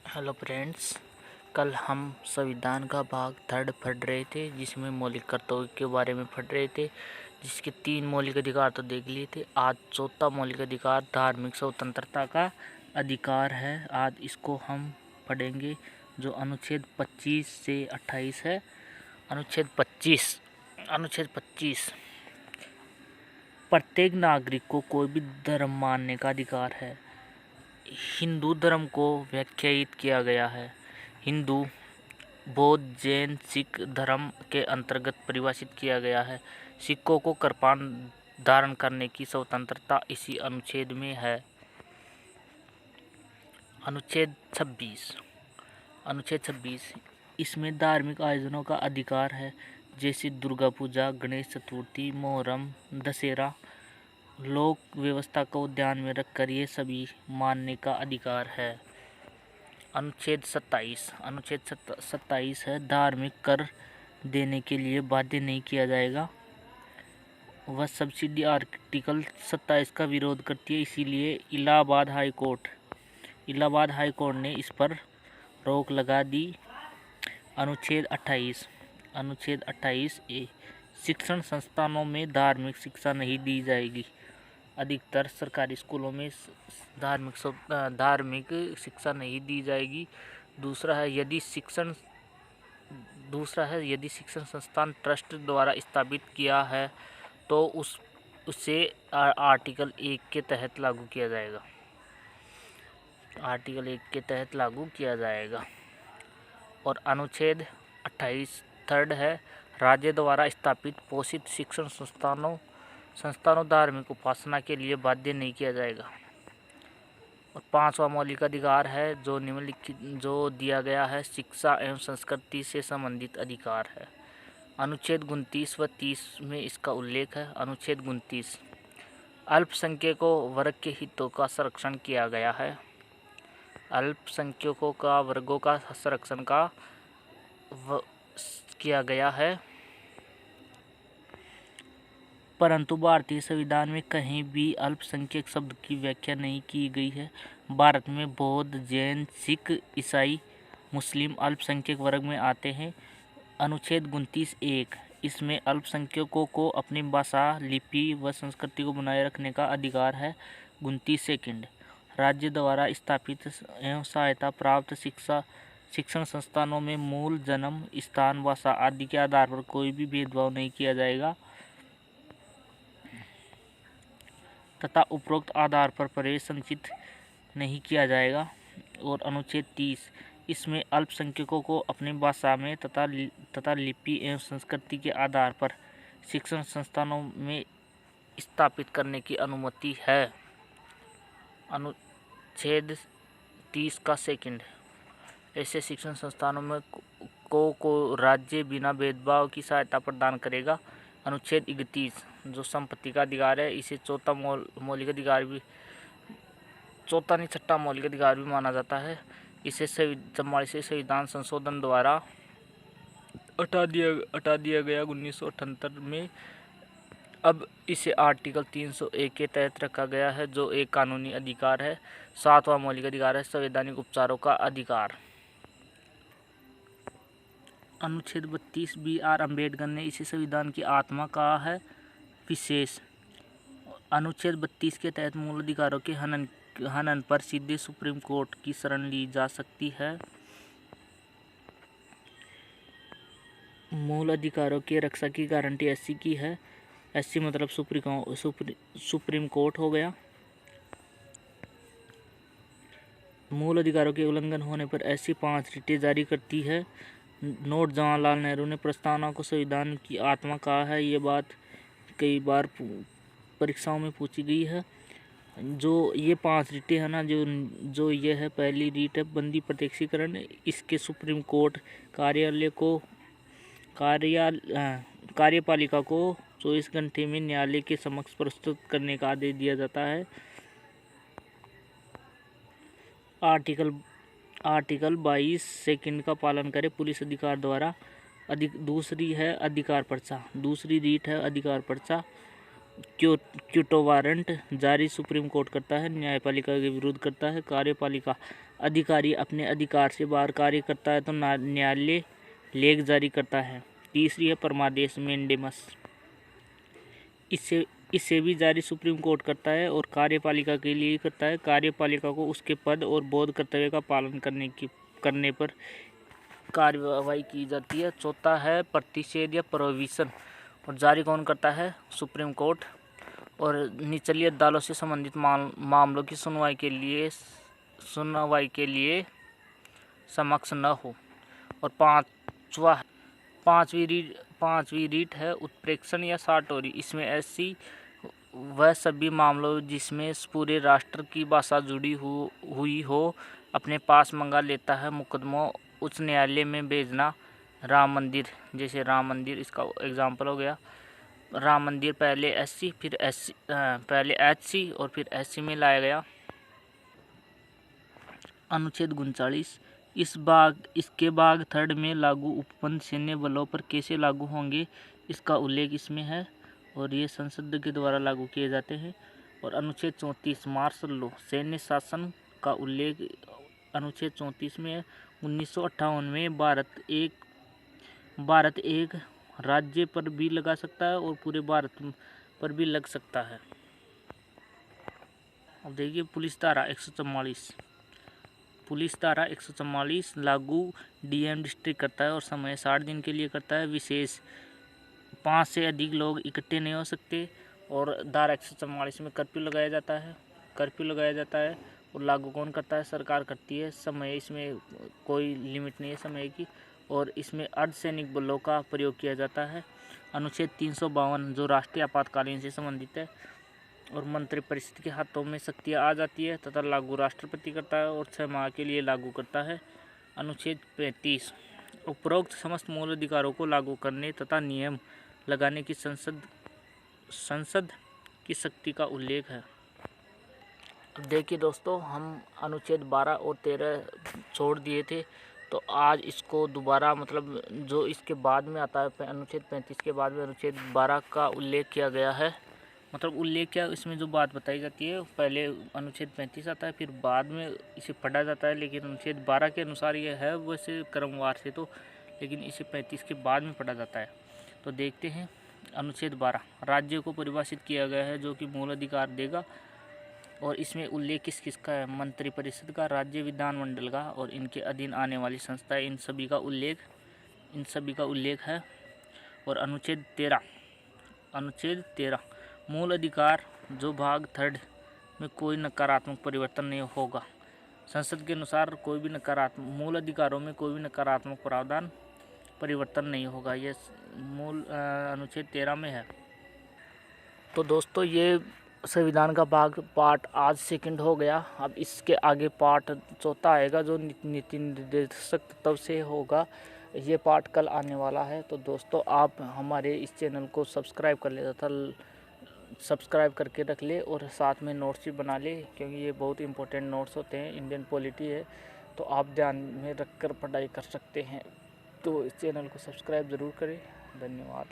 Hello friends. कल हम संविधान का भाग 3 पढ़ रहे थे, जिसमें मौलिक कर्तव्य के बारे में पढ़ रहे थे, जिसके 3 मौलिक अधिकार तो देख लिए थे। आज चौथा मौलिक अधिकार धार्मिक स्वतंत्रता का अधिकार है। आज इसको हम पढ़ेंगे, जो अनुच्छेद 25 से 28 है। अनुच्छेद 25 प्रत्येक नागरिक को कोई भी धर्म मानने का अधिकार है। हिंदू धर्म को व्याख्यायित किया गया है। हिंदू, बौद्ध, जैन, सिख धर्म के अंतर्गत परिभाषित किया गया है। सिखों को कृपाण धारण करने की स्वतंत्रता इसी अनुच्छेद में है। अनुच्छेद 26 इसमें धार्मिक आयोजनों का अधिकार है, जैसे दुर्गा पूजा, गणेश चतुर्थी, मोहर्रम, दशहरा। लोक व्यवस्था को ध्यान में रखकर ये सभी मानने का अधिकार है। अनुच्छेद 27 है, धार्मिक कर देने के लिए बाध्य नहीं किया जाएगा। वह सब्सिडी आर्टिकल 27 का विरोध करती है, इसीलिए इलाहाबाद हाई कोर्ट ने इस पर रोक लगा दी। अनुच्छेद 28 ए, शिक्षण संस्थानों में धार्मिक शिक्षा नहीं दी जाएगी। अधिकतर सरकारी स्कूलों में धार्मिक शिक्षा नहीं दी जाएगी। दूसरा है, यदि शिक्षण संस्थान ट्रस्ट द्वारा स्थापित किया है तो उसे आर्टिकल 1 के तहत लागू किया जाएगा। और अनुच्छेद 28 थर्ड है, राज्य द्वारा स्थापित पोषित शिक्षण संस्थानों धार्मिक उपासना के लिए बाध्य नहीं किया जाएगा। और 5वां मौलिक अधिकार है, जो निम्नलिखित दिया गया है, शिक्षा एवं संस्कृति से संबंधित अधिकार है। अनुच्छेद 29 व 30 में इसका उल्लेख है। अनुच्छेद 29, अल्पसंख्यकों वर्ग के हितों का संरक्षण किया गया है। अल्पसंख्यकों का वर्गों का संरक्षण किया गया है, परंतु भारतीय संविधान में कहीं भी अल्पसंख्यक शब्द की व्याख्या नहीं की गई है। भारत में बौद्ध, जैन, सिख, ईसाई, मुस्लिम अल्पसंख्यक वर्ग में आते हैं। अनुच्छेद 29(1), इसमें अल्पसंख्यकों को अपनी भाषा, लिपि व संस्कृति को बनाए रखने का अधिकार है। 29(2), राज्य द्वारा स्थापित एवं सहायता प्राप्त शिक्षण संस्थानों में मूल, जन्म स्थान, भाषा आदि के आधार पर कोई भी भेदभाव नहीं किया जाएगा तथा उपरोक्त आधार पर प्रवेश संचित नहीं किया जाएगा। और अनुच्छेद 30, इसमें अल्पसंख्यकों को अपनी भाषा में तथा लिपि एवं संस्कृति के आधार पर शिक्षण संस्थानों में स्थापित करने की अनुमति है। अनुच्छेद 30 का सेकंड, ऐसे शिक्षण संस्थानों में को राज्य बिना भेदभाव की सहायता प्रदान करेगा। अनुच्छेद 31, जो संपत्ति का अधिकार है, इसे छठा मौलिक अधिकार भी माना जाता है। इसे 44वें संविधान संशोधन द्वारा हटा दिया गया 1978 में। अब इसे आर्टिकल 301 के तहत रखा गया है, जो एक कानूनी अधिकार है। 7वां मौलिक अधिकार है, संवैधानिक उपचारों का अधिकार। अनुच्छेद 32 B.R. अम्बेडकर ने इसे संविधान की आत्मा कहा है। विशेष अनुच्छेद 32 के तहत मूल अधिकारों के हनन पर सीधे सुप्रीम कोर्ट की शरण ली जा सकती है। मूल अधिकारों की रक्षा की गारंटी एससी की है। एससी मतलब सुप्रीम कोर्ट हो गया। मूल अधिकारों के उल्लंघन होने पर ऐसी 5 रिटें जारी करती है। नोट जवाहरलाल नेहरू ने प्रस्तावना को संविधान की आत्मा कहा है। ये बात कई बार परीक्षाओं में पूछी गई है। जो ये 5 रीटें है ना, जो ये है, पहली रीट है बंदी प्रत्यक्षीकरण। इसके सुप्रीम कोर्ट कार्यपालिका को 24 घंटे में न्यायालय के समक्ष प्रस्तुत करने का आदेश दिया जाता है। आर्टिकल 22 सेकंड का पालन करें पुलिस अधिकार द्वारा। दूसरी है अधिकार पर्चा, दूसरी रीट है अधिकार पर्चा। क्योटो वारंट जारी सुप्रीम कोर्ट करता है, न्यायपालिका के विरुद्ध करता है। कार्यपालिका अधिकारी अपने अधिकार से बाहर कार्य करता है तो न्यायालय लेख जारी करता है। तीसरी है परमादेश मेंडेमस, इससे भी जारी सुप्रीम कोर्ट करता है और कार्यपालिका के लिए करता है। कार्यपालिका को उसके पद और बोध कर्तव्य का पालन करने पर कार्यवाही की जाती है। चौथा है प्रतिषेध या प्रोहिबिशन, और जारी कौन करता है? Supreme court. और निचली अदालतों से संबंधित मामलों की सुनवाई के लिए समक्ष न हो। और पांचवी रीट है उत्प्रेक्षण या साटोरी। इसमें ऐसी वह सभी मामलों जिसमें पूरे राष्ट्र की भाषा जुड़ी हुई हो अपने पास मंगा लेता है। मुकदमा उच्च न्यायालय में भेजना। राम मंदिर, जैसे राम मंदिर इसका एग्जाम्पल हो गया। राम मंदिर पहले एचसी और फिर एससी में लाया गया। अनुच्छेद 39 इसके भाग 3 में लागू उपबंध सैन्य बलों पर कैसे लागू होंगे इसका उल्लेख इसमें है, और ये संसद के द्वारा लागू किए जाते हैं। और अनुच्छेद 34 मार्शल लॉ सैन्य शासन का उल्लेख अनुच्छेद 34 में है। 1958 में भारत एक राज्य पर भी लगा सकता है और पूरे भारत पर भी लग सकता है। अब देखिए पुलिस धारा 144 लागू डीएम डिस्ट्रिक्ट करता है और समय 60 दिन के लिए करता है। विशेष 5 से अधिक लोग इकट्ठे नहीं हो सकते। और धारा 144 में कर्फ्यू लगाया जाता है और लागू कौन करता है? सरकार करती है। समय इसमें कोई लिमिट नहीं है समय की। और इसमें अर्धसैनिक बलों का प्रयोग किया जाता है। अनुच्छेद 352 जो राष्ट्रीय आपातकालीन से संबंधित है, और मंत्रिपरिषद के हाथों में शक्तियाँ आ जाती है तथा लागू राष्ट्रपति करता है और 6 माह के लिए लागू करता है। अनुच्छेद 35 उपरोक्त समस्त मूल अधिकारों को लागू करने तथा नियम लगाने की संसद की शक्ति का उल्लेख है। देखिए दोस्तों, हम अनुच्छेद 12 और 13 छोड़ दिए थे, तो आज इसको दोबारा मतलब जो इसके बाद में आता है अनुच्छेद 35 के बाद में अनुच्छेद 12 का उल्लेख किया गया है। मतलब उल्लेख क्या, इसमें जो बात बताई जाती है पहले अनुच्छेद 35 आता है, फिर बाद में इसे पढ़ा जाता है। लेकिन अनुच्छेद 12 के अनुसार ये है वैसे क्रमवार से तो, लेकिन इसे 35 के बाद में पढ़ा जाता है। तो देखते हैं अनुच्छेद 12 राज्य को परिभाषित किया गया है जो कि मूल अधिकार देगा। और इसमें उल्लेख किस किस का है? मंत्रिपरिषद का, राज्य विधानमंडल का और इनके अधीन आने वाली संस्थाएं, इन सभी का उल्लेख है। और अनुच्छेद 13 मूल अधिकार जो भाग 3 में कोई नकारात्मक परिवर्तन नहीं होगा। संसद के अनुसार कोई भी मूल अधिकारों में कोई भी नकारात्मक प्रावधान परिवर्तन नहीं होगा। ये मूल अनुच्छेद 13 में है। तो दोस्तों, ये संविधान का पार्ट आज सेकंड हो गया। अब इसके आगे पार्ट चौथा आएगा जो नीति निर्देशक तब से होगा। ये पार्ट कल आने वाला है। तो दोस्तों, आप हमारे इस चैनल को सब्सक्राइब कर ले तथा सब्सक्राइब करके रख ले और साथ में नोट्स भी बना ले, क्योंकि ये बहुत इंपॉर्टेंट नोट्स होते हैं। इंडियन पॉलिटी है तो आप ध्यान में रखकर पढ़ाई कर सकते हैं। तो इस चैनल को सब्सक्राइब ज़रूर करें। धन्यवाद।